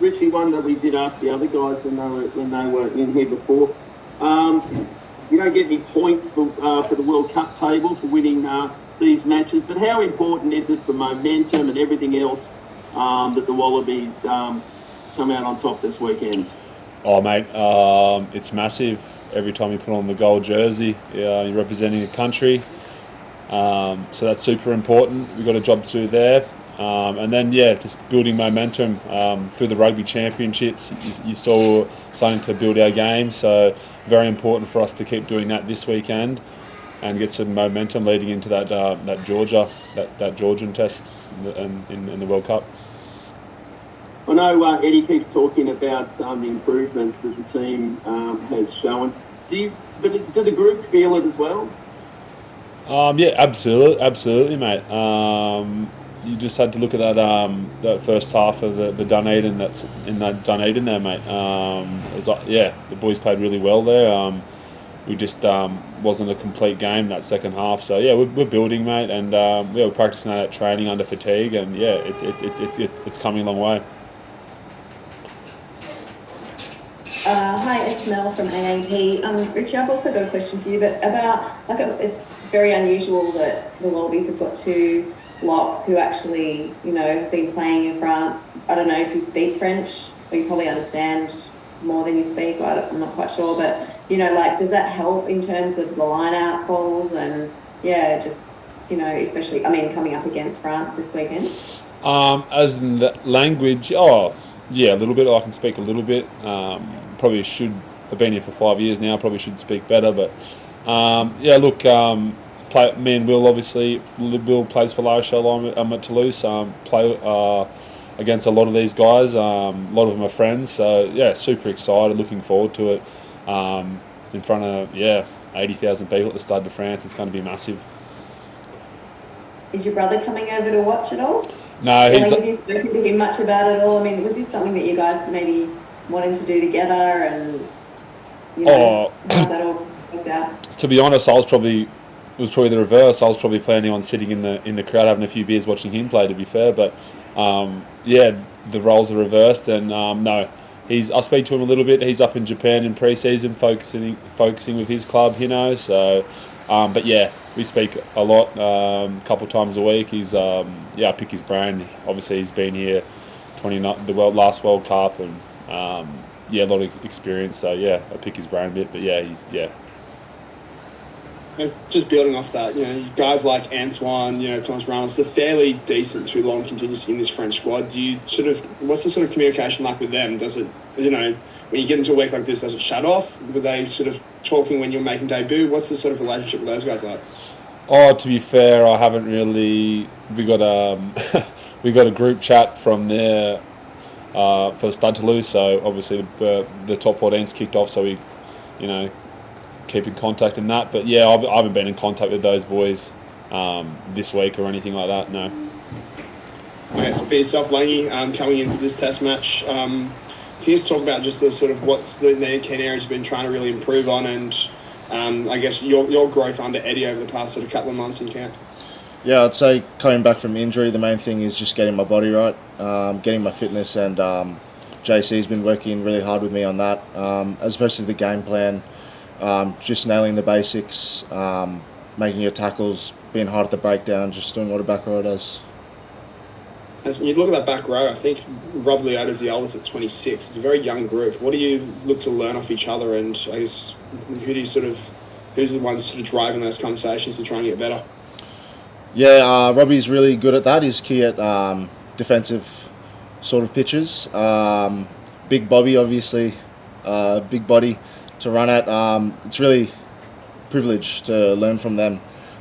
Richie, one that we did ask the other guys when they were in here before. You don't get any points for the World Cup table for winning these matches, but how important is it for momentum and everything else that the Wallabies come out on top this weekend? Oh, mate, it's massive. Every time you put on the gold jersey, you're representing the country. So that's super important. We've got a job to do there. And then, just building momentum through the rugby championships. You saw starting to build our game, so very important for us to keep doing that this weekend and get some momentum leading into that Georgian test in the World Cup. I know Eddie keeps talking about the improvements that the team has shown. Do the group feel it as well? Yeah, absolutely, mate. You just had to look at that first half of the Dunedin that's in that Dunedin there, mate. It's like, the boys played really well there. We just wasn't a complete game that second half. So we're building, mate, and we're practicing that training under fatigue, and it's coming a long way. Hi, it's Mel from AAP. Richie, I've also got a question for you, but about it's very unusual that the Wallabies have got two locks who actually, have been playing in France. I don't know if you speak French, or you probably understand more than you speak. I'm not quite sure, but does that help in terms of the line-out calls and especially coming up against France this weekend? As in the language, a little bit. I can speak a little bit. Probably should. I've been here for 5 years now. Probably should speak better, but me and Will, obviously. Will plays for La Rochelle. I'm at Toulouse. Play against a lot of these guys. A lot of them are friends. So super excited. Looking forward to it. In front of 80,000 people at the Stade de France. It's going to be massive. Is your brother coming over to watch it all? No, have you spoken to him much about it all? I mean, was this something that you guys maybe wanted to do together, and how's that all worked out? To be honest, it was probably the reverse. I was probably planning on sitting in the crowd having a few beers watching him play, to be fair, but the roles are reversed, and no, I speak to him a little bit. He's up in Japan in pre-season focusing with his club, so but we speak a lot, a couple of times a week. I pick his brain. Obviously he's been here last World Cup, and a lot of experience, so I pick his brain a bit, but Just building off that, guys like Antoine, Thomas Ramos, it's a fairly decent two-long contingency in this French squad. Do you what's the sort of communication like with them? Does it, when you get into a week like this, does it shut off? Were they sort of talking when you're making debut? What's the sort of relationship with those guys like? Oh, to be fair, I haven't really. We got a group chat from there for Stade Toulouse. So obviously the top 14's kicked off, so we, keep in contact in that. But I haven't been in contact with those boys this week or anything like that. No. Okay, so for yourself, Langi, coming into this test match, can you just talk about just the sort of what's the 10 areas you've been trying to really improve on, and I guess your growth under Eddie over the past sort of couple of months in camp? Yeah, I'd say coming back from injury, the main thing is just getting my body right, getting my fitness, and JC's been working really hard with me on that, as opposed to the game plan. Just nailing the basics, making your tackles, being hard at the breakdown, just doing what a back row does. As you look at that back row, I think Rob Leota's the oldest at 26. It's a very young group. What do you look to learn off each other, and I guess who's the ones sort of driving those conversations to try and get better? Yeah, Robbie's really good at that. He's key at defensive sort of pitches. Big Bobby, obviously, big body to run at. It's really a privilege to learn from them,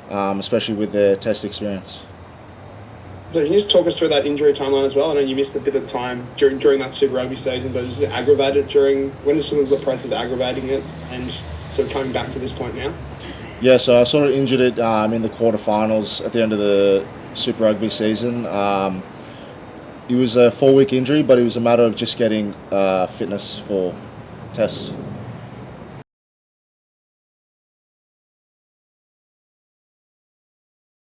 especially with their test experience. So can you just talk us through that injury timeline as well? I know you missed a bit of time during that Super Rugby season, but was it aggravated when is sort of the process of aggravating it and sort of coming back to this point now? Yeah, so I sort of injured it in the quarterfinals at the end of the Super Rugby season. It was a 4-week injury, but it was a matter of just getting fitness for test.